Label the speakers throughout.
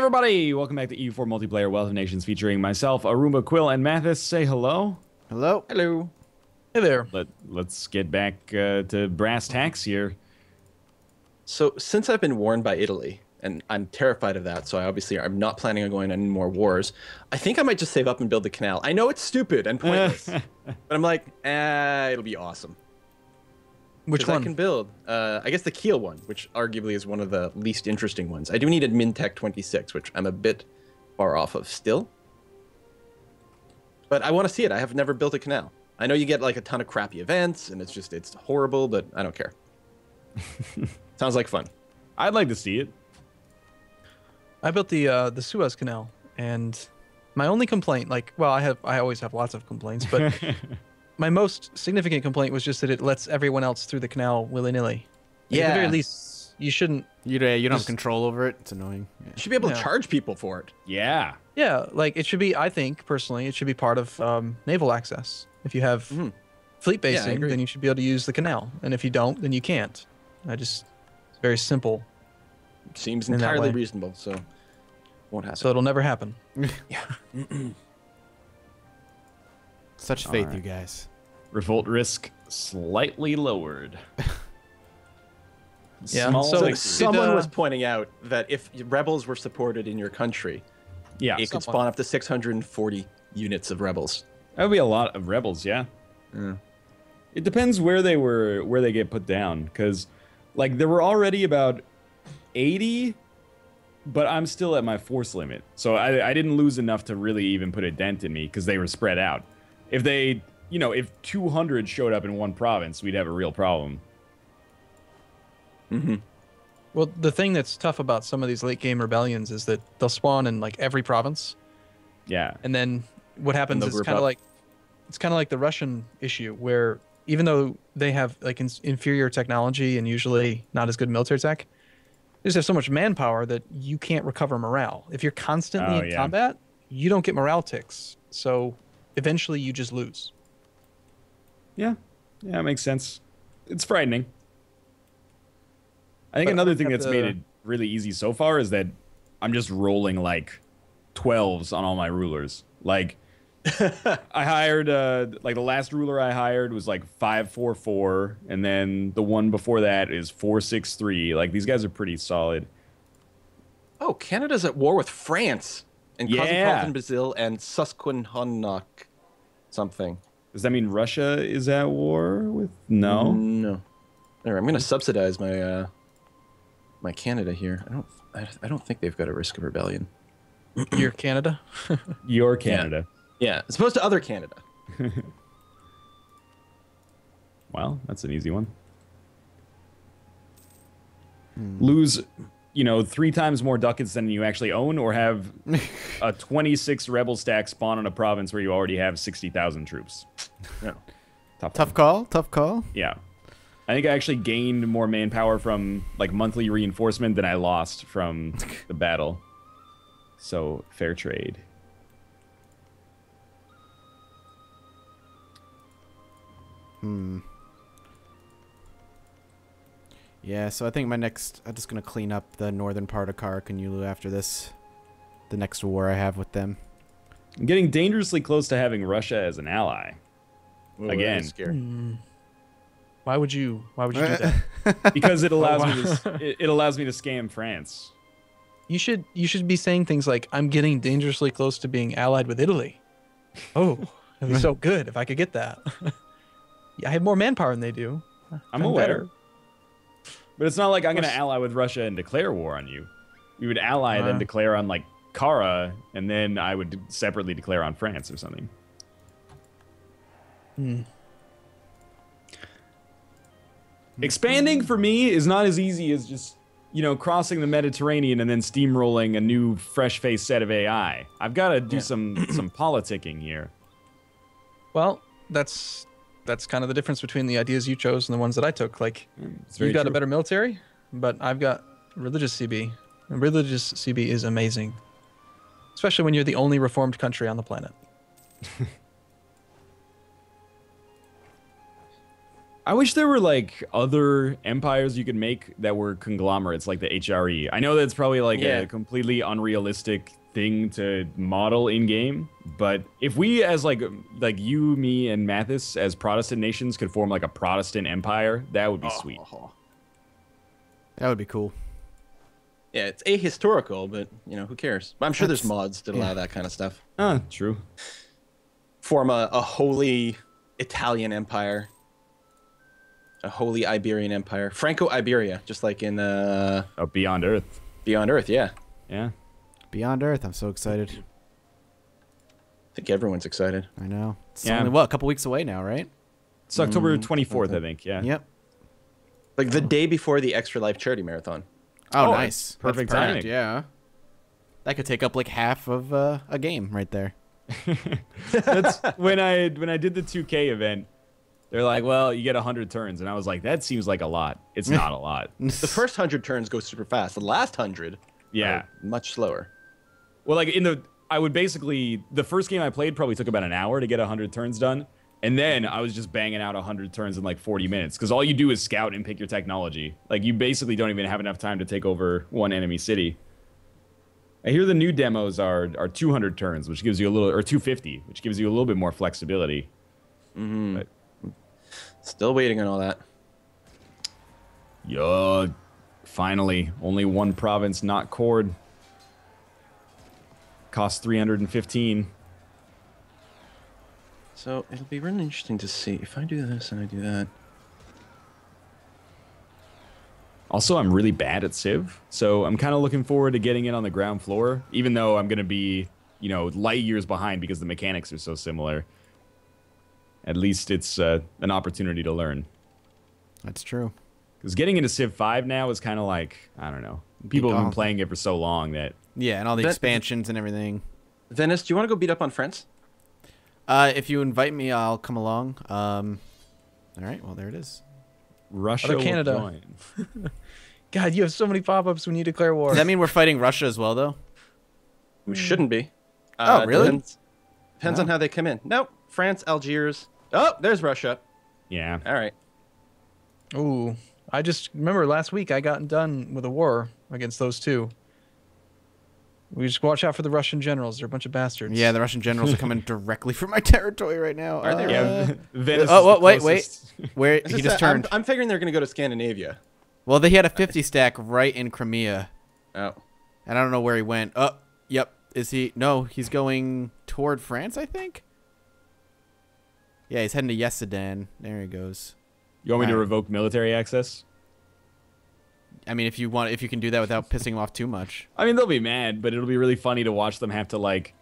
Speaker 1: everybody! Welcome back to EU4 Multiplayer Wealth of Nations featuring myself, Arumba, Quill, and Mathis. Say hello.
Speaker 2: Hello.
Speaker 3: Hello.
Speaker 2: Hey there.
Speaker 1: Let's get back to brass tacks here.
Speaker 3: So, since I've been warned by Italy, and I'm terrified of that, so I'm not planning on going on any more wars, I think I might just save up and build the canal. I know it's stupid and pointless, but I'm like, it'll be awesome.
Speaker 2: Which one?
Speaker 3: I can build, I guess the Kiel one, which arguably is one of the least interesting ones. I do need a Mintech 26, which I'm a bit far off of still. But I want to see it. I have never built a canal. I know you get like a ton of crappy events, and it's horrible, but I don't care. Sounds like fun.
Speaker 1: I'd like to see it.
Speaker 2: I built the Suez Canal, and my only complaint, I always have lots of complaints, but my most significant complaint was just that it lets everyone else through the canal willy-nilly. Like, at the very least, you shouldn't.
Speaker 4: You don't have control over it. It's annoying. Yeah.
Speaker 3: You should be able to charge people for it.
Speaker 1: Yeah.
Speaker 2: Yeah, like it should be. I think personally, it should be part of naval access. If you have fleet basing, then you should be able to use the canal, and if you don't, then you can't. It's very simple.
Speaker 3: Seems entirely reasonable, so won't happen.
Speaker 2: So it'll never happen.
Speaker 3: Yeah.
Speaker 4: Such faith, you guys.
Speaker 1: Revolt risk slightly lowered.
Speaker 2: Yeah.
Speaker 3: So someone was pointing out that if rebels were supported in your country, it could spawn up to 640 units of rebels.
Speaker 1: That would be a lot of rebels, yeah. It depends where they get put down, because like there were already about 80, but I'm still at my force limit, so I didn't lose enough to really even put a dent in me because they were spread out. If they, if 200 showed up in one province, we'd have a real problem.
Speaker 2: Well, the thing that's tough about some of these late game rebellions is that they'll spawn in like every province.
Speaker 1: Yeah.
Speaker 2: And then what happens is kind of like the Russian issue, where even though they have like inferior technology and usually not as good military tech, they just have so much manpower that you can't recover morale. If you're constantly in combat, you don't get morale ticks. So eventually you just lose.
Speaker 1: Yeah. Yeah, it makes sense. It's frightening. I think another thing that's made it really easy so far is that I'm just rolling like 12s on all my rulers. Like I hired like the last ruler I hired was like 544, and then the one before that is 463. Like these guys are pretty solid.
Speaker 3: Oh, Canada's at war with France and Cosmopolitan Brazil and Susquehannock something. Does
Speaker 1: that mean Russia is at war with? No.
Speaker 3: No. There, I'm gonna subsidize my my Canada here. I don't think they've got a risk of rebellion.
Speaker 2: Your Canada?
Speaker 1: Your Canada.
Speaker 3: Yeah, as opposed to other Canada.
Speaker 1: Well, that's an easy one. Lose, 3 times more ducats than you actually own, or have a 26 rebel stack spawn in a province where you already have 60,000 troops.
Speaker 3: No.
Speaker 4: Tough call.
Speaker 1: Yeah. I think I actually gained more manpower from like monthly reinforcement than I lost from the battle. So, fair trade.
Speaker 4: Yeah, so I think I'm just going to clean up the northern part of Karakanyulu after this. The next war I have with them.
Speaker 1: I'm getting dangerously close to having Russia as an ally.
Speaker 3: Ooh,
Speaker 1: again.
Speaker 3: Scary.
Speaker 2: Why would you do that?
Speaker 1: Because it allows it allows me to scam France.
Speaker 2: You should be saying things like, I'm getting dangerously close to being allied with Italy. Oh, that'd be so good if I could get that. I have more manpower than they do.
Speaker 1: I'm aware. But it's not like I'm going to ally with Russia and declare war on you. We would ally, then declare on like Kara, and then I would separately declare on France or something. Expanding for me is not as easy as just, crossing the Mediterranean and then steamrolling a new fresh-faced set of AI. I've got to do some politicking here.
Speaker 2: Well, that's kind of the difference between the ideas you chose and the ones that I took. Like, you've got a better military, but I've got religious CB. And religious CB is amazing, especially when you're the only reformed country on the planet.
Speaker 1: I wish there were like other empires you could make that were conglomerates like the HRE. I know that's probably like a completely unrealistic thing to model in game, but if we as like you, me, and Mathis as Protestant nations could form like a Protestant empire, that would be sweet.
Speaker 4: That would be cool.
Speaker 3: Yeah, it's ahistorical, but you know, who cares? I'm sure there's mods that allow that kind of stuff.
Speaker 1: True.
Speaker 3: Form a holy Italian empire. A holy Iberian empire. Franco-Iberia, just like in
Speaker 1: Beyond Earth.
Speaker 3: Beyond Earth, yeah.
Speaker 1: Yeah.
Speaker 4: Beyond Earth, I'm so excited.
Speaker 3: I think everyone's excited.
Speaker 4: I know. It's only, what, a couple weeks away now, right?
Speaker 1: It's October 24th, I think, yeah.
Speaker 4: Yep.
Speaker 3: Like the day before the Extra Life Charity Marathon.
Speaker 4: Oh, nice.
Speaker 1: Perfect timing.
Speaker 4: Yeah. That could take up like half of a game right there.
Speaker 1: That's when I did the 2K event. They're like, well, you get 100 turns, and I was like, that seems like a lot. It's not a lot.
Speaker 3: The first 100 turns go super fast. The last 100, much slower.
Speaker 1: Well, like I would basically the first game I played probably took about an hour to get 100 turns done, and then I was just banging out 100 turns in like 40 minutes because all you do is scout and pick your technology. Like you basically don't even have enough time to take over one enemy city. I hear the new demos are 200 turns, which gives you a little, or 250, which gives you a little bit more flexibility. But,
Speaker 3: still waiting on all that.
Speaker 1: Yuck. Finally, only one province not cored. Cost 315.
Speaker 3: So it'll be really interesting to see if I do this and I do that.
Speaker 1: Also, I'm really bad at Civ, so I'm kind of looking forward to getting it on the ground floor, even though I'm going to be, you know, light years behind because the mechanics are so similar. At least it's an opportunity to learn.
Speaker 4: That's true.
Speaker 1: Because getting into Civ 5 now is kind of like, I don't know. People have been playing it for so long that...
Speaker 4: Yeah, and all the expansions and everything.
Speaker 3: Venice, do you want to go beat up on France?
Speaker 4: If you invite me, I'll come along. All right, well, there it is.
Speaker 1: Russia,
Speaker 2: Canada. God, you have so many pop-ups when you declare war.
Speaker 4: Does that mean we're fighting Russia as well, though?
Speaker 3: We shouldn't be.
Speaker 4: Oh, really?
Speaker 3: Depends on how they come in. Nope. France, Algiers. Oh, there's Russia.
Speaker 1: Yeah.
Speaker 3: All right.
Speaker 2: Ooh, I just remember last week I got done with a war against those two. We just watch out for the Russian generals. They're a bunch of bastards.
Speaker 4: Yeah, the Russian generals are coming directly from my territory right now.
Speaker 3: Are they?
Speaker 1: Yeah, Venice
Speaker 4: wait. Where he just turned.
Speaker 3: I'm figuring they're going to go to Scandinavia.
Speaker 4: Well, he had a 50 stack right in Crimea.
Speaker 3: Oh.
Speaker 4: And I don't know where he went. Oh, yep. Is he? No, he's going toward France, I think. Yeah, he's heading to Yesedan. There he goes.
Speaker 1: You want me to revoke military access?
Speaker 4: I mean, if you can do that without pissing them off too much.
Speaker 1: I mean, they'll be mad, but it'll be really funny to watch them have to, like,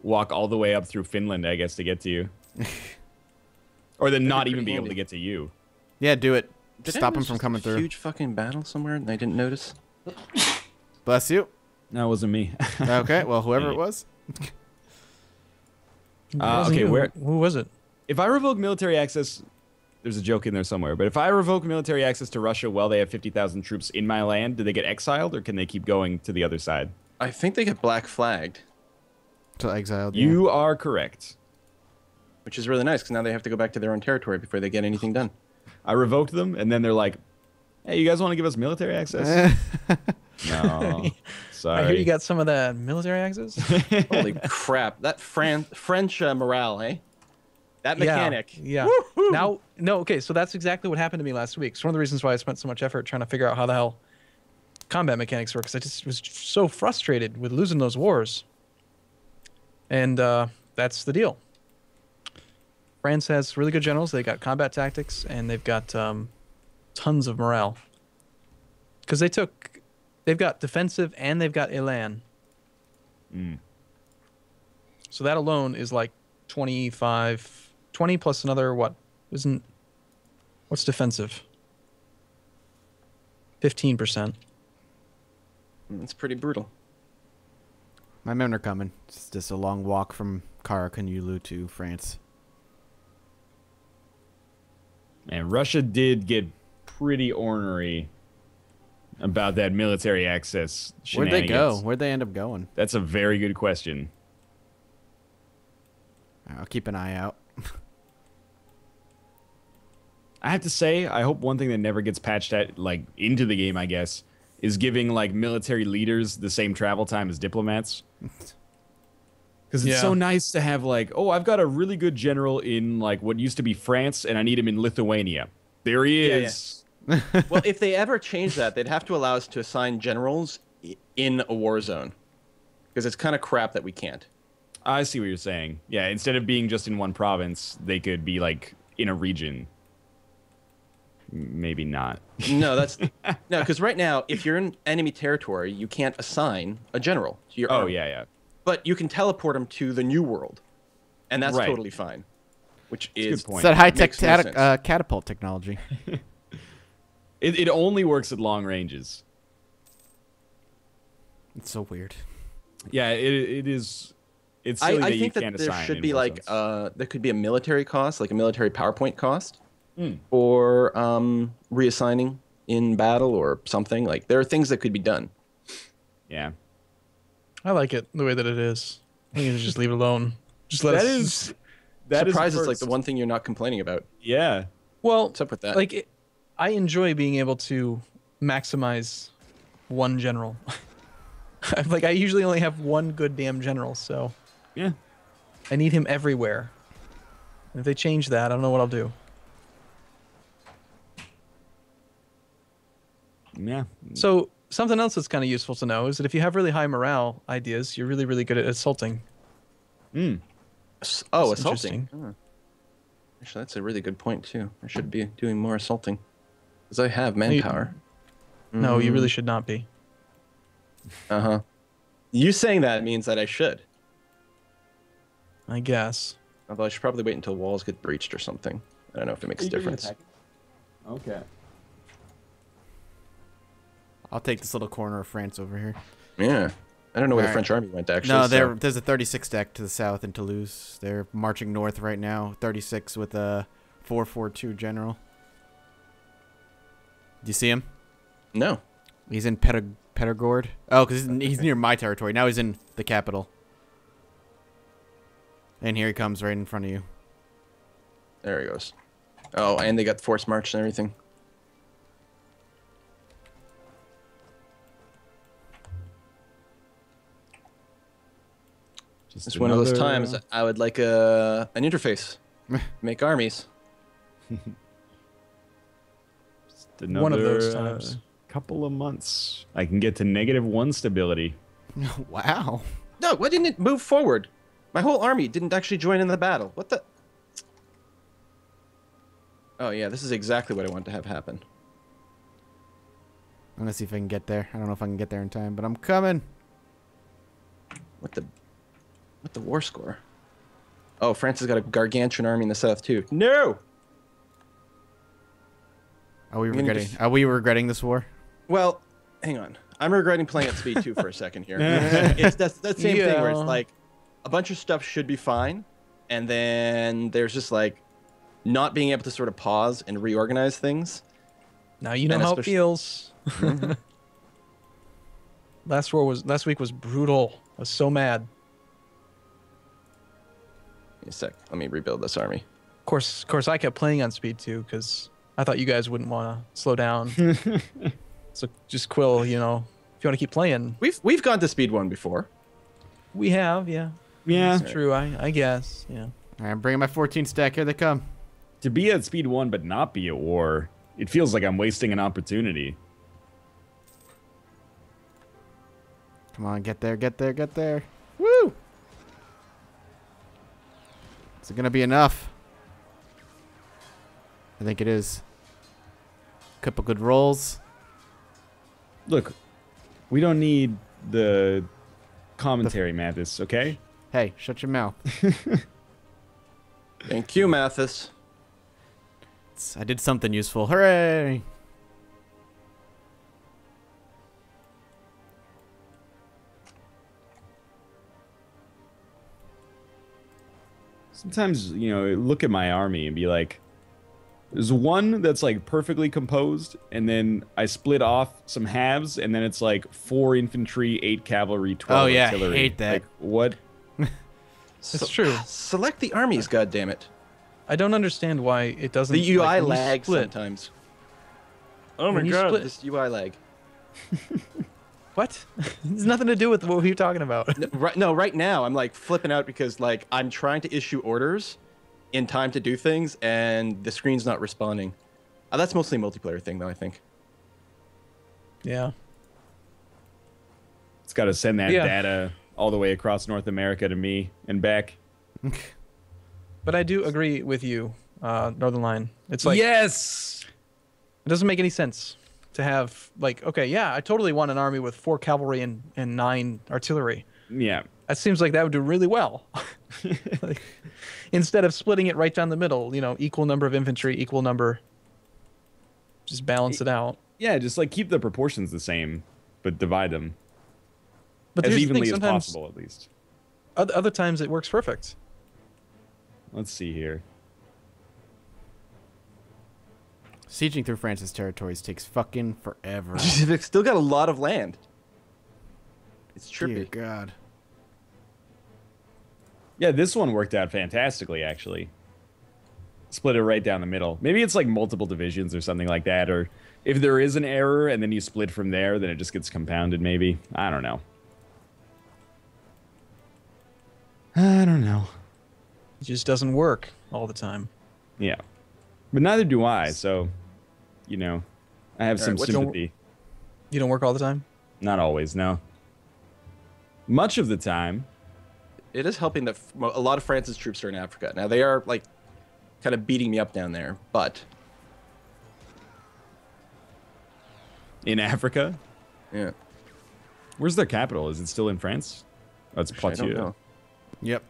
Speaker 1: walk all the way up through Finland, I guess, to get to you. Or then not even be able to get to you.
Speaker 4: Yeah, do it. Stop them from coming through.
Speaker 3: Huge fucking battle somewhere and I didn't notice.
Speaker 4: Bless you.
Speaker 1: No, it wasn't me.
Speaker 4: Okay, well, whoever it was.
Speaker 1: Okay,
Speaker 2: who was it?
Speaker 1: If I revoke military access, there's a joke in there somewhere, but if I revoke military access to Russia while they have 50,000 troops in my land, do they get exiled or can they keep going to the other side?
Speaker 3: I think they get black flagged.
Speaker 4: So exiled.
Speaker 1: You are correct.
Speaker 3: Which is really nice because now they have to go back to their own territory before they get anything done.
Speaker 1: I revoked them, and then they're like, hey, you guys want to give us military access? No. Sorry.
Speaker 2: I hear you got some of that military access.
Speaker 3: Holy crap. That French morale, eh? That mechanic.
Speaker 2: Yeah. Now, no, okay, so that's exactly what happened to me last week. It's one of the reasons why I spent so much effort trying to figure out how the hell combat mechanics work, because I just was so frustrated with losing those wars. And that's the deal. France has really good generals. They got combat tactics, and they've got tons of morale. Because they've got defensive and they've got elan. So that alone is like 20 plus another, what's defensive? 15%.
Speaker 3: That's pretty brutal.
Speaker 4: My men are coming. It's just a long walk from Karakanulu to France.
Speaker 1: And Russia did get pretty ornery about that military access shenanigans.
Speaker 4: Where'd they go? Where'd they end up going?
Speaker 1: That's a very good question.
Speaker 4: I'll keep an eye out.
Speaker 1: I have to say, I hope one thing that never gets patched into the game, I guess, is giving like military leaders the same travel time as diplomats. Because it's so nice to have like, oh, I've got a really good general in like what used to be France, and I need him in Lithuania. There he is.
Speaker 3: Yeah. Well, if they ever change that, they'd have to allow us to assign generals in a war zone, because it's kind of crap that we can't.
Speaker 1: I see what you're saying. Yeah, instead of being just in one province, they could be like in a region. Maybe not.
Speaker 3: No, that's no, because right now, if you're in enemy territory, you can't assign a general to your army.
Speaker 1: Yeah.
Speaker 3: But you can teleport them to the new world, and that's totally fine. Which is
Speaker 1: good point.
Speaker 4: It's that high-tech catapult technology.
Speaker 1: It only works at long ranges.
Speaker 4: It's so weird.
Speaker 1: Yeah, it is. It's silly
Speaker 3: I
Speaker 1: that
Speaker 3: think
Speaker 1: you
Speaker 3: that
Speaker 1: can't
Speaker 3: there
Speaker 1: assign
Speaker 3: should
Speaker 1: in
Speaker 3: be like
Speaker 1: zones.
Speaker 3: there could be a military cost, like a military PowerPoint cost, or reassigning in battle or something. Like there are things that could be done.
Speaker 1: Yeah.
Speaker 2: I like it the way that it is. I think you just leave it alone. Just let us.
Speaker 1: That
Speaker 3: Surprise
Speaker 1: is
Speaker 3: is like the one thing you're not complaining about.
Speaker 1: Yeah.
Speaker 2: Well,
Speaker 3: What's up with that?
Speaker 2: like, I enjoy being able to maximize one general. Like, I usually only have one good damn general, so
Speaker 1: Yeah.
Speaker 2: I need him everywhere. And if they change that, I don't know what I'll do.
Speaker 1: Yeah.
Speaker 2: So something else that's kind of useful to know is that if you have really high morale ideas, you're really, really good at assaulting.
Speaker 3: Oh,
Speaker 2: That's
Speaker 3: assaulting. Actually, that's a really good point too. I should be doing more assaulting, because I have manpower.
Speaker 2: No, you really should not be.
Speaker 3: You saying that means that I should.
Speaker 2: I guess.
Speaker 3: Although I should probably wait until walls get breached or something. I don't know if it makes a difference.
Speaker 1: Okay.
Speaker 4: I'll take this little corner of France over here.
Speaker 3: Yeah. I don't know where the French army went, actually.
Speaker 4: No, there's a 36 deck to the south in Toulouse. They're marching north right now. 36 with a 442 general. Do you see him?
Speaker 3: No.
Speaker 4: He's in Perigord. Oh, because he's near my territory. Now he's in the capital. And here he comes right in front of you.
Speaker 3: There he goes. Oh, and they got forced march and everything. It's one of those times I would like an interface. Make armies.
Speaker 2: One of those times.
Speaker 1: Couple of months. I can get to -1 stability.
Speaker 4: Wow.
Speaker 3: No, why didn't it move forward? My whole army didn't actually join in the battle. What the? Oh yeah, this is exactly what I want to have happen.
Speaker 4: I'm gonna see if I can get there. I don't know if I can get there in time, but I'm coming.
Speaker 3: What the war score? Oh, France has got a gargantuan army in the south too. No.
Speaker 4: Are we regretting this war?
Speaker 3: Well, hang on. I'm regretting playing at speed 2 for a second here. It's that same thing where it's like a bunch of stuff should be fine, and then there's just like not being able to sort of pause and reorganize things.
Speaker 2: Now you know how it feels. Last week was brutal. I was so mad.
Speaker 3: Give me a sec. Let me rebuild this army.
Speaker 2: Of course, I kept playing on speed 2 because I thought you guys wouldn't want to slow down. So just Quill, you know, if you want to keep playing.
Speaker 3: We've gone to speed 1 before.
Speaker 2: We have, yeah.
Speaker 1: Yeah.
Speaker 2: It's true, I guess, yeah.
Speaker 4: All right, I'm bringing my 14 stack. Here they come.
Speaker 1: To be at speed 1 but not be at war, it feels like I'm wasting an opportunity.
Speaker 4: Come on, get there, get there, get there. Woo! Is it going to be enough? I think it is. Couple good rolls.
Speaker 1: Look, we don't need the commentary, Mathis, okay?
Speaker 4: Hey, shut your mouth.
Speaker 3: Thank you, Mathis.
Speaker 4: I did something useful. Hooray!
Speaker 1: Sometimes, you know, look at my army and be like, there's one that's like perfectly composed, and then I split off some halves, and then it's like 4 infantry, 8 cavalry, 12 artillery.
Speaker 4: I hate that.
Speaker 1: Like, what?
Speaker 2: It's true.
Speaker 3: Select the armies, goddammit.
Speaker 2: I don't understand why it doesn't.
Speaker 3: The UI
Speaker 2: like,
Speaker 3: lag sometimes. Oh my god, this UI lag.
Speaker 2: What? There's nothing to do with what we're talking about.
Speaker 3: Right now I'm like flipping out because like I'm trying to issue orders in time to do things and the screen's not responding. That's mostly a multiplayer thing though, I think.
Speaker 2: Yeah.
Speaker 1: It's got to send that data all the way across North America to me and back.
Speaker 2: But I do agree with you, Northernlion. It's like,
Speaker 1: yes,
Speaker 2: it doesn't make any sense to have like, okay, yeah, I totally want an army with 4 cavalry and 9 artillery.
Speaker 1: Yeah,
Speaker 2: that seems like that would do really well. Like, instead of splitting it right down the middle, you know, equal number of infantry, equal number. Just balance it out.
Speaker 1: Yeah, just like keep the proportions the same, but divide them
Speaker 2: but
Speaker 1: as evenly as possible, at least.
Speaker 2: Other times it works perfect.
Speaker 1: Let's see here.
Speaker 4: Sieging through France's territories takes fucking forever.
Speaker 3: They've still got a lot of land. It's trippy.
Speaker 4: Dear God.
Speaker 1: Yeah, this one worked out fantastically, actually. Split it right down the middle. Maybe it's like multiple divisions or something like that, or if there is an error and then you split from there, then it just gets compounded, maybe. I don't know. I don't know.
Speaker 2: It just doesn't work all the time.
Speaker 1: Yeah. But neither do I, so, you know, I have some sympathy.
Speaker 2: You don't work all the time?
Speaker 1: Not always, no. Much of the time.
Speaker 3: It is helping that a lot of France's troops are in Africa. Now, they are, like, kind of beating me up down there, but...
Speaker 1: In Africa?
Speaker 3: Yeah.
Speaker 1: Where's their capital? Is it still in France? Oh, it's Poitiers.
Speaker 3: I don't know.
Speaker 4: Yep.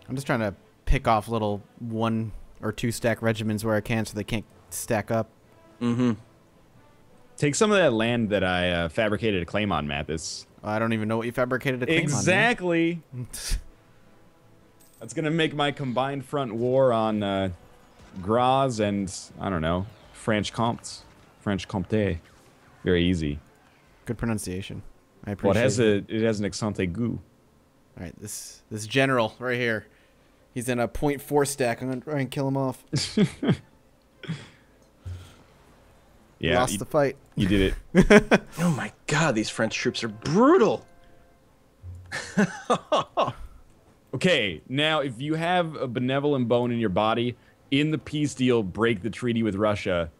Speaker 4: I'm just trying to pick off little 1 or 2 stack regiments where I can so they can't stack up.
Speaker 3: Mm-hmm.
Speaker 1: Take some of that land that I fabricated a claim on, Mathis.
Speaker 4: I don't even know what you fabricated a claim on.
Speaker 1: Exactly. That's going to make my combined front war on Graz and, I don't know, French Comté. Very easy.
Speaker 4: Good pronunciation. I appreciate
Speaker 1: it has an accent aigu.
Speaker 4: All right, this general right here. He's in a 0.4 stack. I'm going to try and kill him off.
Speaker 1: Yeah,
Speaker 4: Lost the fight.
Speaker 1: You did it.
Speaker 3: Oh my god, these French troops are brutal.
Speaker 1: Okay, now if you have a benevolent bone in your body, in the peace deal, break the treaty with Russia.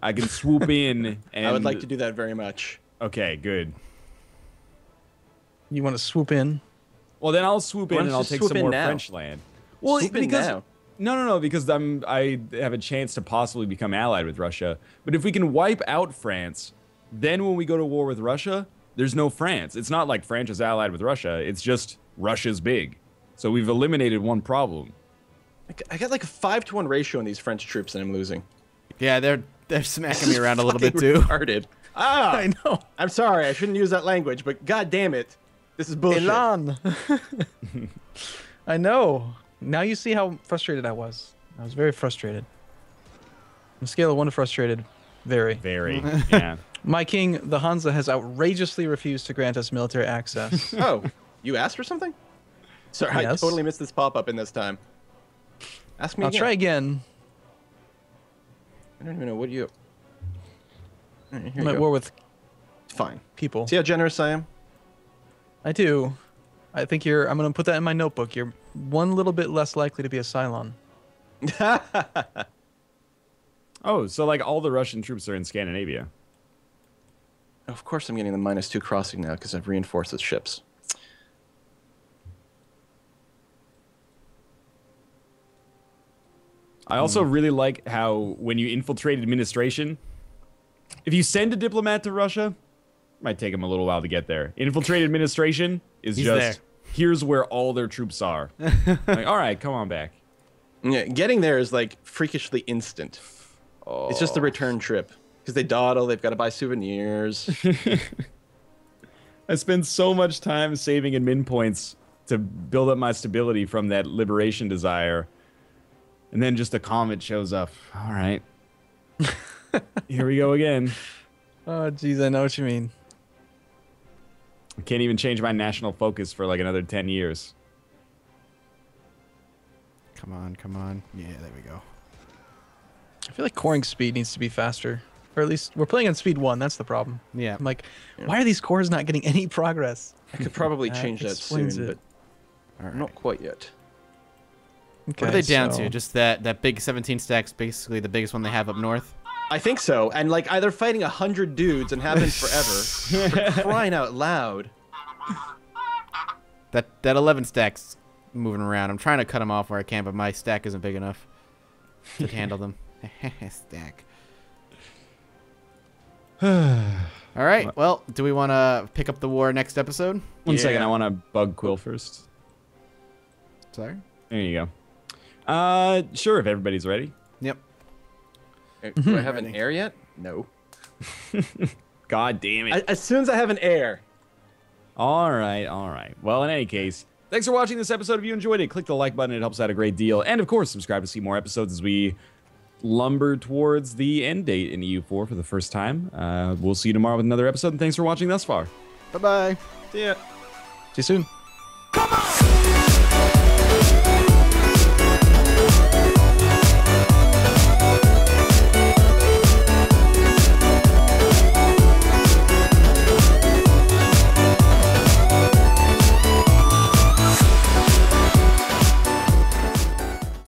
Speaker 1: I can swoop in and...
Speaker 3: I would like to do that very much.
Speaker 1: Okay, good.
Speaker 2: You want to swoop in?
Speaker 1: Well, then I'll swoop in and I'll take some more French land. Well, because no, because I have a chance to possibly become allied with Russia. But if we can wipe out France, then when we go to war with Russia, there's no France. It's not like France is allied with Russia. It's just Russia's big. So we've eliminated one problem.
Speaker 3: I got like a 5-to-1 ratio in these French troops and I'm losing.
Speaker 4: Yeah, they're smacking me around a little bit too.
Speaker 3: Retarded. Ah,
Speaker 2: I know.
Speaker 3: I'm sorry, I shouldn't use that language, but god damn it. This is bullshit.
Speaker 2: Elan. I know. Now you see how frustrated I was. I was very frustrated. On a scale of 1 to frustrated, very.
Speaker 1: Very, yeah.
Speaker 2: My king, the Hansa, has outrageously refused to grant us military access.
Speaker 3: Oh, you asked for something? Sorry, yes. I totally missed this pop-up in this time. Ask me
Speaker 2: I'll try again.
Speaker 3: I don't even know. What do you...
Speaker 2: Right, I'm at war with
Speaker 3: fine
Speaker 2: people.
Speaker 3: See how generous I am?
Speaker 2: I do. I think you're... I'm going to put that in my notebook. You're one little bit less likely to be a Cylon.
Speaker 1: Oh, so like all the Russian troops are in Scandinavia.
Speaker 3: Of course I'm getting the -2 crossing now because I've reinforced the ships.
Speaker 1: I also really like how when you infiltrate administration, if you send a diplomat to Russia, it might take them a little while to get there. Infiltrate administration is just, here's where all their troops are. Like, all right, come on back.
Speaker 3: Yeah, getting there is like freakishly instant. Oh. It's just the return trip. Because they dawdle, they've got to buy souvenirs.
Speaker 1: I spend so much time saving admin points to build up my stability from that liberation desire. And then just a comet shows up. All right. Here we go again.
Speaker 2: Oh, geez, I know what you mean.
Speaker 1: I can't even change my national focus for like another 10 years.
Speaker 4: Come on, come on. Yeah, there we go.
Speaker 2: I feel like coring speed needs to be faster. Or at least we're playing on speed 1. That's the problem.
Speaker 4: Yeah.
Speaker 2: I'm like, why are these cores not getting any progress?
Speaker 3: I could probably change that soon,
Speaker 2: it.
Speaker 3: but not quite yet.
Speaker 2: Okay,
Speaker 4: what are they down to? Just that big 17 stack's basically the biggest one they have up north?
Speaker 3: I think so. And like either fighting 100 dudes and have been forever, for crying out loud.
Speaker 4: That 11 stack's moving around. I'm trying to cut them off where I can, but my stack isn't big enough to handle them. Stack. All right. Well, do we want to pick up the war next episode?
Speaker 1: One second. I want to bug Quill first.
Speaker 4: Sorry?
Speaker 1: There you go. Sure, if everybody's ready.
Speaker 4: Yep.
Speaker 3: Do I have an air yet? No.
Speaker 1: God damn it.
Speaker 3: As soon as I have an air.
Speaker 1: All right, all right. Well, in any case, thanks for watching this episode. If you enjoyed it, click the like button. It helps out a great deal. And, of course, subscribe to see more episodes as we lumber towards the end date in EU4 for the first time. We'll see you tomorrow with another episode, and thanks for watching thus far.
Speaker 4: Bye-bye.
Speaker 3: See ya.
Speaker 2: See you soon.